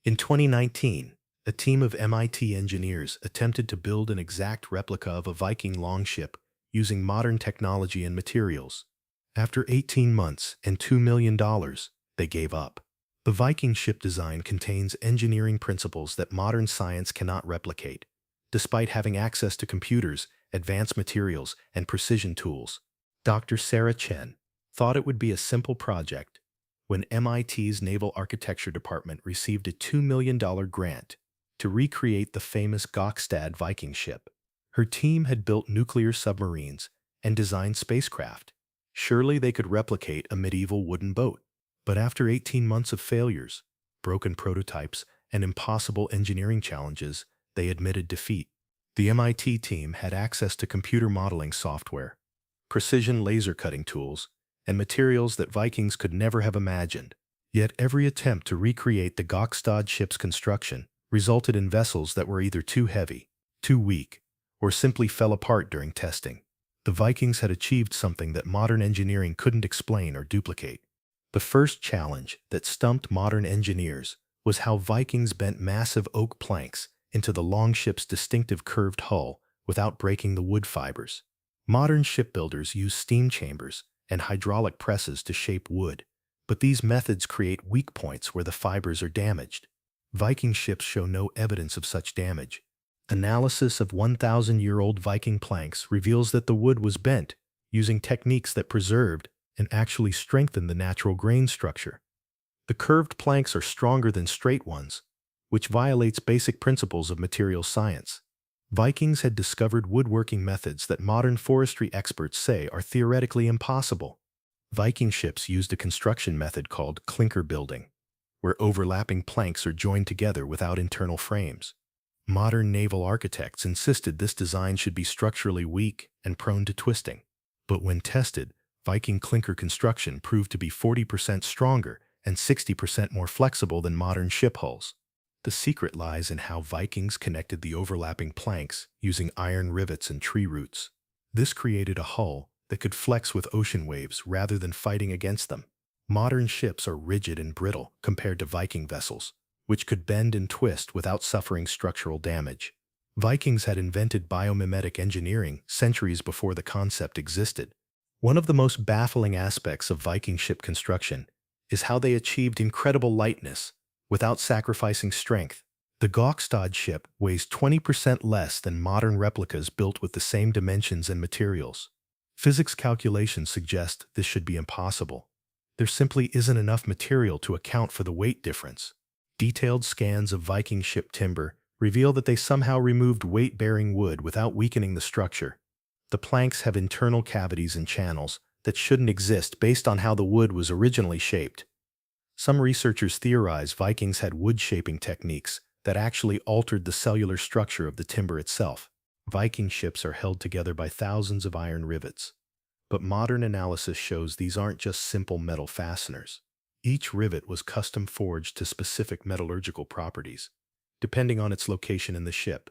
In 2019, a team of MIT engineers attempted to build an exact replica of a Viking longship using modern technology and materials. After 18 months and $2 million, they gave up. The Viking ship design contains engineering principles that modern science cannot replicate, despite having access to computers, advanced materials, and precision tools. Dr. Sarah Chen thought it would be a simple project when MIT's Naval Architecture Department received a $2 million grant to recreate the famous Gokstad Viking ship. Her team had built nuclear submarines and designed spacecraft. Surely they could replicate a medieval wooden boat. But after 18 months of failures, broken prototypes, and impossible engineering challenges, they admitted defeat. The MIT team had access to computer modeling software, precision laser cutting tools, and materials that Vikings could never have imagined. Yet every attempt to recreate the Gokstad ship's construction resulted in vessels that were either too heavy, too weak, or simply fell apart during testing. The Vikings had achieved something that modern engineering couldn't explain or duplicate. The first challenge that stumped modern engineers was how Vikings bent massive oak planks into the longship's distinctive curved hull without breaking the wood fibers. Modern shipbuilders use steam chambers and hydraulic presses to shape wood, but these methods create weak points where the fibers are damaged. Viking ships show no evidence of such damage. Analysis of 1,000-year-old Viking planks reveals that the wood was bent using techniques that preserved and actually strengthened the natural grain structure. The curved planks are stronger than straight ones, which violates basic principles of material science. Vikings had discovered woodworking methods that modern forestry experts say are theoretically impossible. Viking ships used a construction method called clinker-building, where overlapping planks are joined together without internal frames. Modern naval architects insisted this design should be structurally weak and prone to twisting. But when tested, Viking clinker construction proved to be 40% stronger and 60% more flexible than modern ship hulls. The secret lies in how Vikings connected the overlapping planks using iron rivets and tree roots. This created a hull that could flex with ocean waves rather than fighting against them. Modern ships are rigid and brittle compared to Viking vessels, which could bend and twist without suffering structural damage. Vikings had invented biomimetic engineering centuries before the concept existed. One of the most baffling aspects of Viking ship construction is how they achieved incredible lightness without sacrificing strength. The Gokstad ship weighs 20% less than modern replicas built with the same dimensions and materials. Physics calculations suggest this should be impossible. There simply isn't enough material to account for the weight difference. Detailed scans of Viking ship timber reveal that they somehow removed weight-bearing wood without weakening the structure. The planks have internal cavities and channels that shouldn't exist based on how the wood was originally shaped. Some researchers theorize Vikings had wood-shaping techniques that actually altered the cellular structure of the timber itself. Viking ships are held together by thousands of iron rivets, but modern analysis shows these aren't just simple metal fasteners. Each rivet was custom forged to specific metallurgical properties, depending on its location in the ship.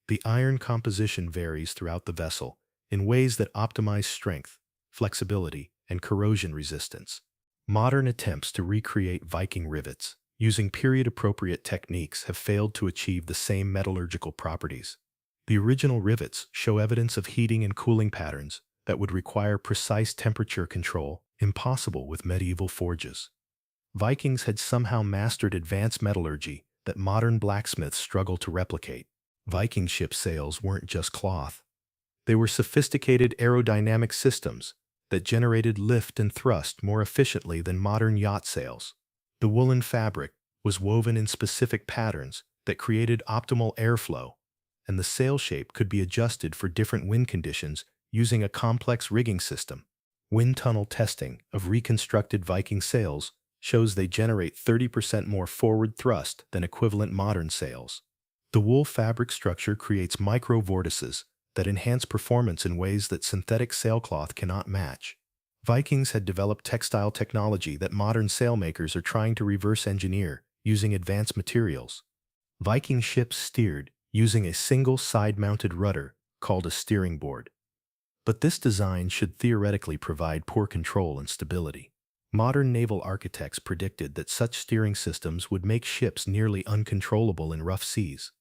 The iron composition varies throughout the vessel in ways that optimize strength, flexibility, and corrosion resistance. Modern attempts to recreate Viking rivets using period-appropriate techniques have failed to achieve the same metallurgical properties. The original rivets show evidence of heating and cooling patterns that would require precise temperature control, impossible with medieval forges. Vikings had somehow mastered advanced metallurgy that modern blacksmiths struggle to replicate. Viking ship sails weren't just cloth. They were sophisticated aerodynamic systems that generated lift and thrust more efficiently than modern yacht sails. The woolen fabric was woven in specific patterns that created optimal airflow, and the sail shape could be adjusted for different wind conditions using a complex rigging system. Wind tunnel testing of reconstructed Viking sails shows they generate 30% more forward thrust than equivalent modern sails. The wool fabric structure creates micro-vortices that enhance performance in ways that synthetic sailcloth cannot match. Vikings had developed textile technology that modern sailmakers are trying to reverse engineer using advanced materials. Viking ships steered using a single side-mounted rudder called a steering board. But this design should theoretically provide poor control and stability. Modern naval architects predicted that such steering systems would make ships nearly uncontrollable in rough seas.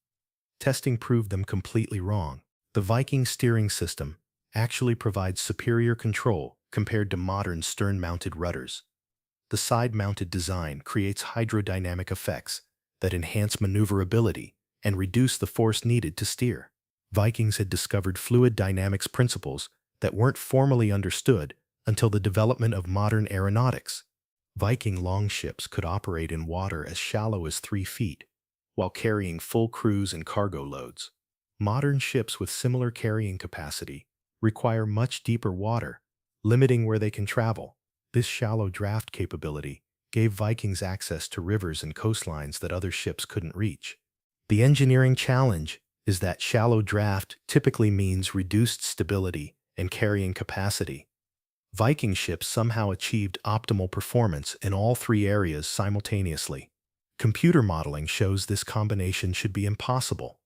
Testing proved them completely wrong. The Viking steering system actually provides superior control compared to modern stern-mounted rudders. The side-mounted design creates hydrodynamic effects that enhance maneuverability and reduce the force needed to steer. Vikings had discovered fluid dynamics principles that weren't formally understood until the development of modern aeronautics. Viking longships could operate in water as shallow as 3 feet, while carrying full crews and cargo loads. Modern ships with similar carrying capacity require much deeper water, limiting where they can travel. This shallow draft capability gave Vikings access to rivers and coastlines that other ships couldn't reach. The engineering challenge is that shallow draft typically means reduced stability and carrying capacity. Viking ships somehow achieved optimal performance in all 3 areas simultaneously. Computer modeling shows this combination should be impossible.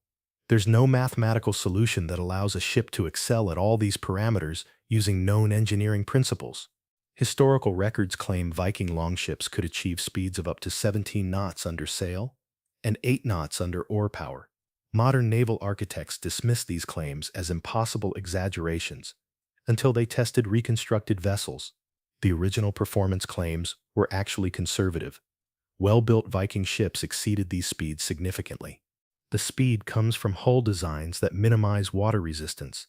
There's no mathematical solution that allows a ship to excel at all these parameters using known engineering principles. Historical records claim Viking longships could achieve speeds of up to 17 knots under sail and 8 knots under oar power. Modern naval architects dismiss these claims as impossible exaggerations until they tested reconstructed vessels. The original performance claims were actually conservative. Well-built Viking ships exceeded these speeds significantly. The speed comes from hull designs that minimize water resistance,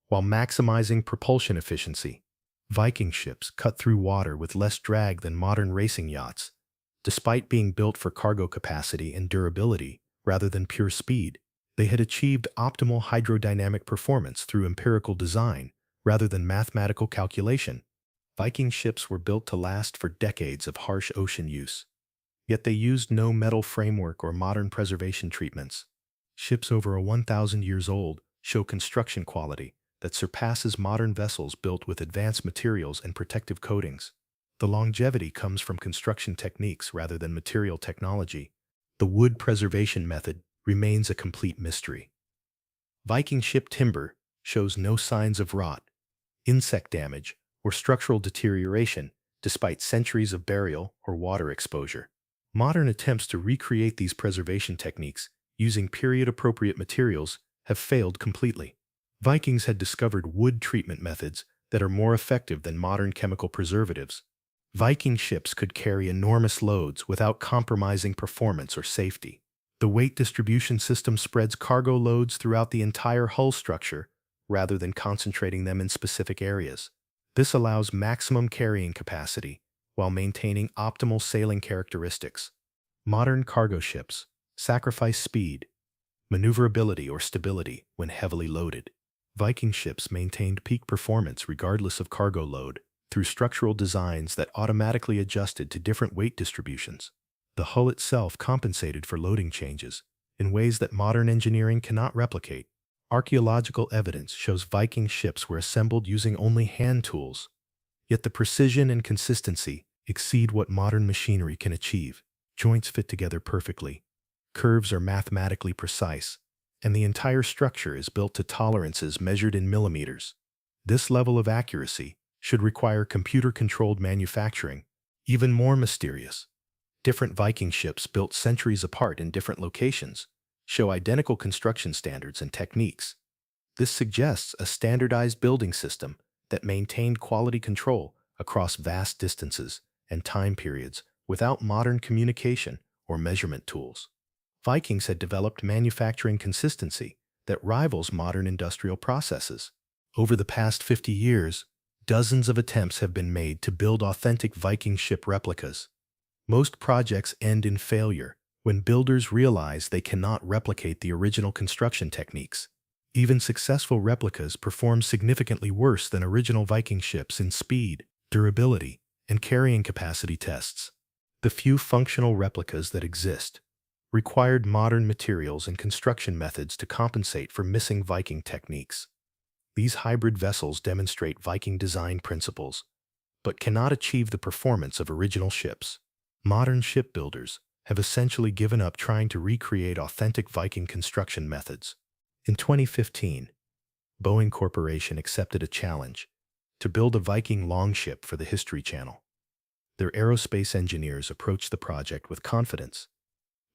while maximizing propulsion efficiency. Viking ships cut through water with less drag than modern racing yachts, despite being built for cargo capacity and durability rather than pure speed. They had achieved optimal hydrodynamic performance through empirical design rather than mathematical calculation. Viking ships were built to last for decades of harsh ocean use. Yet they used no metal framework or modern preservation treatments. Ships over 1,000 years old show construction quality that surpasses modern vessels built with advanced materials and protective coatings. The longevity comes from construction techniques rather than material technology. The wood preservation method remains a complete mystery. Viking ship timber shows no signs of rot, insect damage, or structural deterioration despite centuries of burial or water exposure. Modern attempts to recreate these preservation techniques using period-appropriate materials have failed completely. Vikings had discovered wood treatment methods that are more effective than modern chemical preservatives. Viking ships could carry enormous loads without compromising performance or safety. The weight distribution system spreads cargo loads throughout the entire hull structure rather than concentrating them in specific areas. This allows maximum carrying capacity while maintaining optimal sailing characteristics. Modern cargo ships sacrifice speed, maneuverability, or stability when heavily loaded. Viking ships maintained peak performance regardless of cargo load through structural designs that automatically adjusted to different weight distributions. The hull itself compensated for loading changes in ways that modern engineering cannot replicate. Archaeological evidence shows Viking ships were assembled using only hand tools, yet the precision and consistency exceed what modern machinery can achieve. Joints fit together perfectly, curves are mathematically precise, and the entire structure is built to tolerances measured in millimeters. This level of accuracy should require computer-controlled manufacturing. Even more mysterious, different Viking ships built centuries apart in different locations show identical construction standards and techniques. This suggests a standardized building system that maintained quality control across vast distances and time periods without modern communication or measurement tools. Vikings had developed manufacturing consistency that rivals modern industrial processes. Over the past 50 years, dozens of attempts have been made to build authentic Viking ship replicas. Most projects end in failure when builders realize they cannot replicate the original construction techniques. Even successful replicas perform significantly worse than original Viking ships in speed, durability, and carrying capacity tests. The few functional replicas that exist required modern materials and construction methods to compensate for missing Viking techniques. These hybrid vessels demonstrate Viking design principles, but cannot achieve the performance of original ships. Modern shipbuilders have essentially given up trying to recreate authentic Viking construction methods. In 2015, Boeing Corporation accepted a challenge to build a Viking longship for the History Channel. their aerospace engineers approached the project with confidence,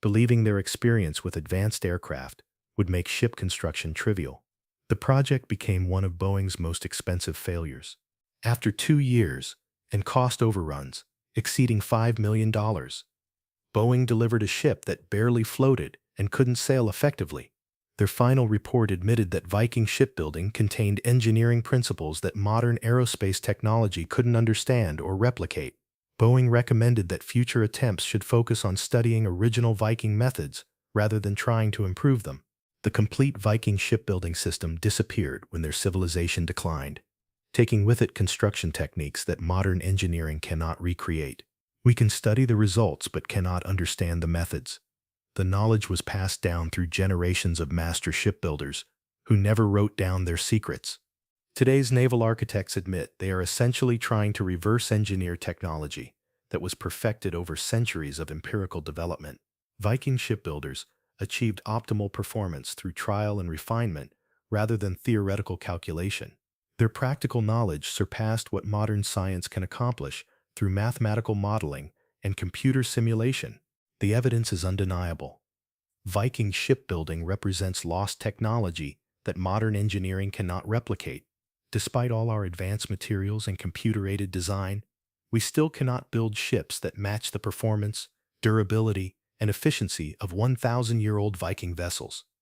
believing their experience with advanced aircraft would make ship construction trivial. The project became one of Boeing's most expensive failures. After 2 years and cost overruns exceeding $5 million, Boeing delivered a ship that barely floated and couldn't sail effectively. Their final report admitted that Viking shipbuilding contained engineering principles that modern aerospace technology couldn't understand or replicate. Boeing recommended that future attempts should focus on studying original Viking methods rather than trying to improve them. The complete Viking shipbuilding system disappeared when their civilization declined, taking with it construction techniques that modern engineering cannot recreate. We can study the results but cannot understand the methods. The knowledge was passed down through generations of master shipbuilders who never wrote down their secrets. Today's naval architects admit they are essentially trying to reverse engineer technology that was perfected over centuries of empirical development. Viking shipbuilders achieved optimal performance through trial and refinement rather than theoretical calculation. Their practical knowledge surpassed what modern science can accomplish through mathematical modeling and computer simulation. The evidence is undeniable. Viking shipbuilding represents lost technology that modern engineering cannot replicate. Despite all our advanced materials and computer-aided design, we still cannot build ships that match the performance, durability, and efficiency of 1,000-year-old Viking vessels.